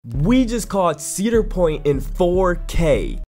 We just caught Cedar Point in 4K.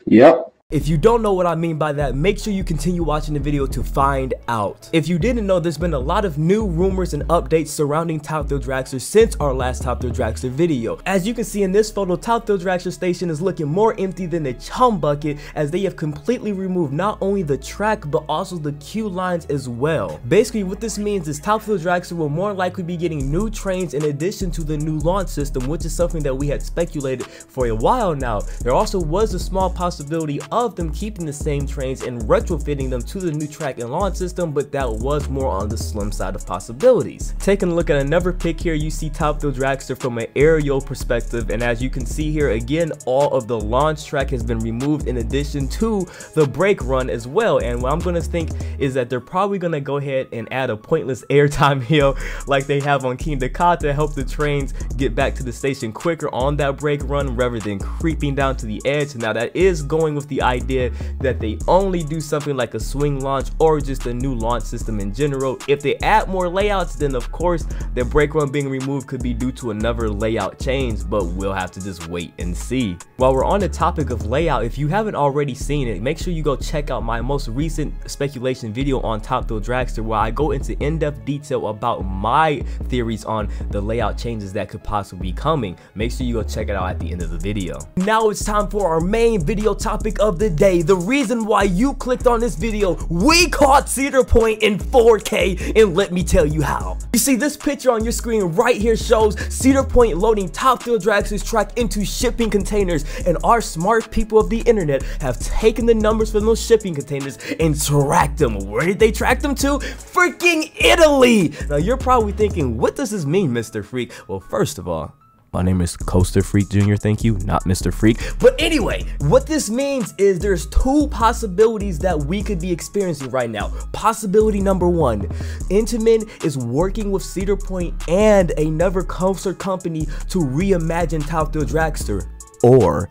Yep. If you don't know what I mean by that, make sure you continue watching the video to find out. If you didn't know, there's been a lot of new rumors and updates surrounding Top Thrill Dragster since our last Top Thrill Dragster video. As you can see in this photo, Top Thrill Dragster Station is looking more empty than the chum bucket, as they have completely removed not only the track but also the queue lines as well. Basically, what this means is Top Thrill Dragster will more likely be getting new trains in addition to the new launch system, which is something that we had speculated for a while now. There also was a small possibility of them keeping the same trains and retrofitting them to the new track and launch system, but that was more on the slim side of possibilities. Taking a look at another pic here, you see Top Thrill Dragster from an aerial perspective, and as you can see here again, all of the launch track has been removed in addition to the brake run as well. And what I'm gonna think is that they're probably gonna go ahead and add a pointless airtime hill like they have on King Dakar to help the trains get back to the station quicker on that brake run rather than creeping down to the edge. Now that is going with the idea that they only do something like a swing launch or just a new launch system in general. If they add more layouts, then of course the brake run being removed could be due to another layout change, but we'll have to just wait and see. While we're on the topic of layout, if you haven't already seen it, make sure you go check out my most recent speculation video on Top Thrill Dragster, where I go into in-depth detail about my theories on the layout changes that could possibly be coming. Make sure you go check it out at the end of the video. Now it's time for our main video topic of the day. The reason why you clicked on this video. We caught Cedar Point in 4K, and let me tell you how. You see, this picture on your screen right here shows Cedar Point loading Top Thrill Dragster's track into shipping containers, and our smart people of the internet have taken the numbers from those shipping containers and tracked them. Where did they track them to? Freaking Italy! Now you're probably thinking, what does this mean, Mr. Freak? Well, first of all, my name is Coaster Freak Jr., thank you, not Mr. Freak. But anyway, what this means is there's two possibilities that we could be experiencing right now. Possibility number one, Intamin is working with Cedar Point and another coaster company to reimagine Top Thrill Dragster. Or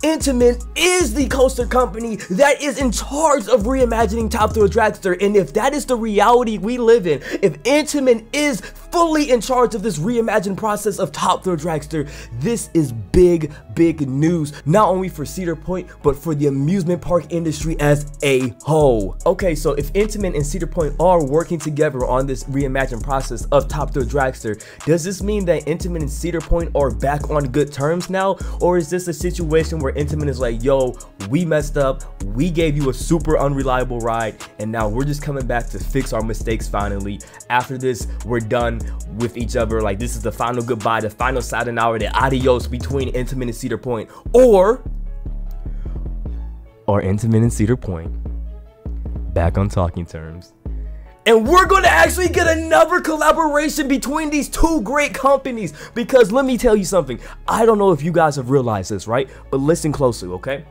Intamin is the coaster company that is in charge of reimagining Top Thrill Dragster, and if that is the reality we live in, if Intamin is fully in charge of this reimagined process of Top Thrill Dragster, this is big news, not only for Cedar Point, but for the amusement park industry as a whole. Okay, so if Intamin and Cedar Point are working together on this reimagined process of Top Thrill Dragster, does this mean that Intamin and Cedar Point are back on good terms now? Or is this a situation where Intamin is like, yo, we messed up, we gave you a super unreliable ride, and now we're just coming back to fix our mistakes finally. After this, we're done with each other. Like, this is the final goodbye, the final sayonara, the adios between Intamin and Cedar Point. Or Intamin and Cedar Point back on talking terms, and we're going to actually get another collaboration between these two great companies. Because let me tell you something, I don't know if you guys have realized this, right? But listen closely, okay?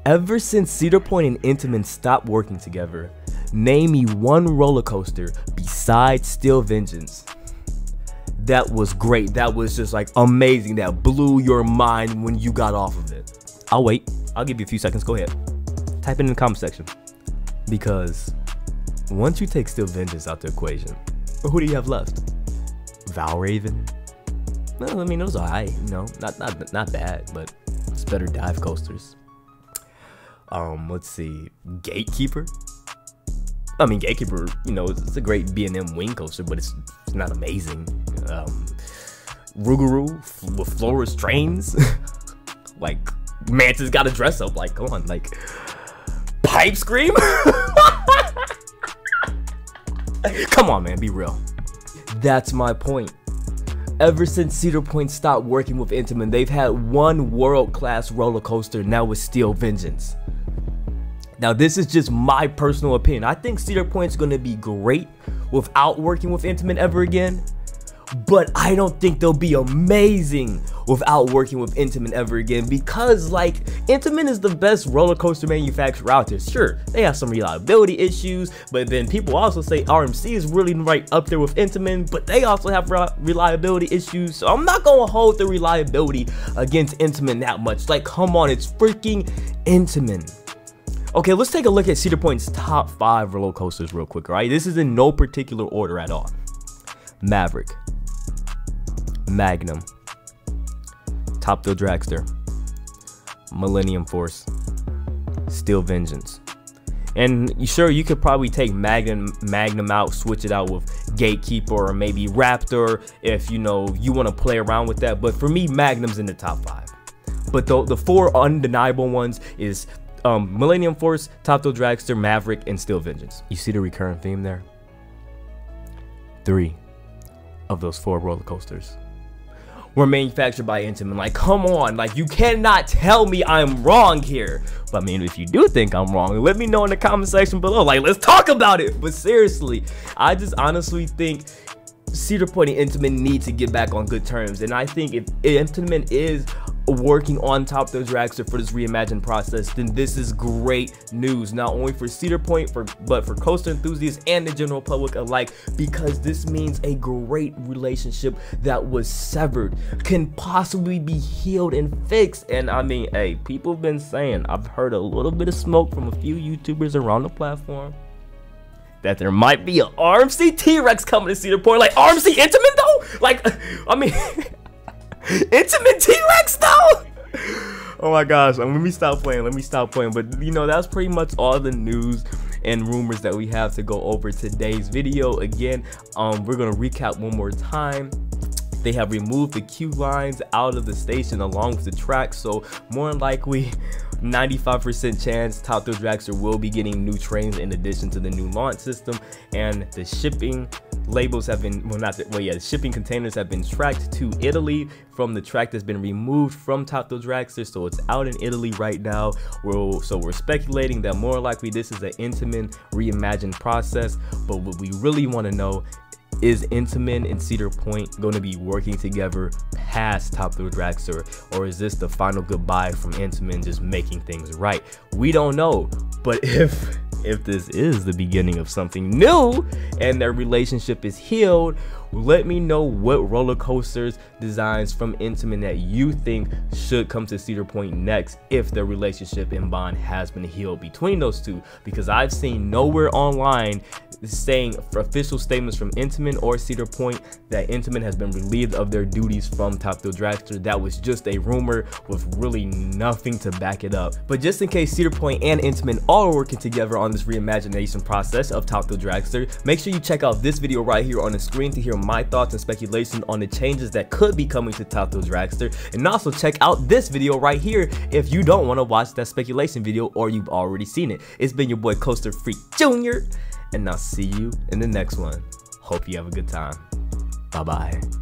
Ever since Cedar Point and Intamin stopped working together, name me one roller coaster besides Steel Vengeance that was great, that was just like amazing, that blew your mind when you got off of it. I'll wait, I'll give you a few seconds, go ahead. Type it in the comment section. Because once you take Steel Vengeance out the equation, who do you have left? Valraven? Well, I mean, those are alright, you know, not bad, but it's better dive coasters. Let's see, Gatekeeper. I mean, Gatekeeper, you know, it's a great B&M wing coaster, but it's not amazing. Rougarou with Flora's trains. Like, Manta's got to dress up. Like, come on, like, Pipe Scream. Come on, man, be real. That's my point. Ever since Cedar Point stopped working with Intamin, they've had one world-class roller coaster, now with Steel Vengeance. Now, this is just my personal opinion. I think Cedar Point's gonna be great without working with Intamin ever again, but I don't think they'll be amazing without working with Intamin ever again, because like, Intamin is the best roller coaster manufacturer out there. Sure, they have some reliability issues, but then people also say RMC is really right up there with Intamin, but they also have reliability issues. So I'm not gonna hold the reliability against Intamin that much. Like, come on, it's freaking Intamin. Okay, let's take a look at Cedar Point's top 5 roller coasters real quick, alright? This is in no particular order at all. Maverick, Magnum, Top Thrill Dragster, Millennium Force, Steel Vengeance. And sure, you could probably take Magnum out, switch it out with Gatekeeper or maybe Raptor if you know you want to play around with that. But for me, Magnum's in the top 5. But the 4 undeniable ones is Millennium Force, Top Thrill Dragster, Maverick, and Steel Vengeance. You see the recurrent theme there? 3 of those 4 roller coasters were manufactured by Intamin. Like, come on, like, you cannot tell me I'm wrong here. But I mean, if you do think I'm wrong, let me know in the comment section below. Like, let's talk about it. But seriously, I just honestly think Cedar Point and Intamin need to get back on good terms. And I think if Intamin is working on Top Thrill Dragster for this reimagined process, then this is great news, not only for Cedar Point but for coaster enthusiasts and the general public alike, because this means a great relationship that was severed can possibly be healed and fixed. And I mean, hey, people have been saying, I've heard a little bit of smoke from a few YouTubers around the platform that there might be an RMC T-Rex coming to Cedar Point. Like, RMC Intamin though? Like, I mean Intamin T-Rex though? Oh my gosh, let me stop playing, but you know, that's pretty much all the news and rumors that we have to go over today's video. Again, we're gonna recap one more time. They have removed the queue lines out of the station along with the track, so more than likely 95% chance Top Thrill Dragster will be getting new trains in addition to the new launch system. And the shipping labels have been, the shipping containers have been tracked to Italy from the track that's been removed from Top Thrill Dragster, so it's out in Italy right now. So we're speculating that more likely this is an Intamin reimagined process. But what we really want to know is Intamin and Cedar Point going to be working together past Top Thrill Dragster, or is this the final goodbye from Intamin just making things right? We don't know, but if this is the beginning of something new and their relationship is healed, let me know what roller coasters designs from Intamin that you think should come to Cedar Point next if their relationship and bond has been healed between those two, because I've seen nowhere online saying official statements from Intamin or Cedar Point that Intamin has been relieved of their duties from Top Thrill Dragster. That was just a rumor with really nothing to back it up. But just in case Cedar Point and Intamin are working together on this reimagination process of Top Thrill Dragster, make sure you check out this video right here on the screen to hear my thoughts and speculation on the changes that could be coming to Top Thrill Dragster, and also check out this video right here if you don't want to watch that speculation video or you've already seen it. It's been your boy Coaster Freak Jr., and I'll see you in the next one. Hope you have a good time. Bye bye.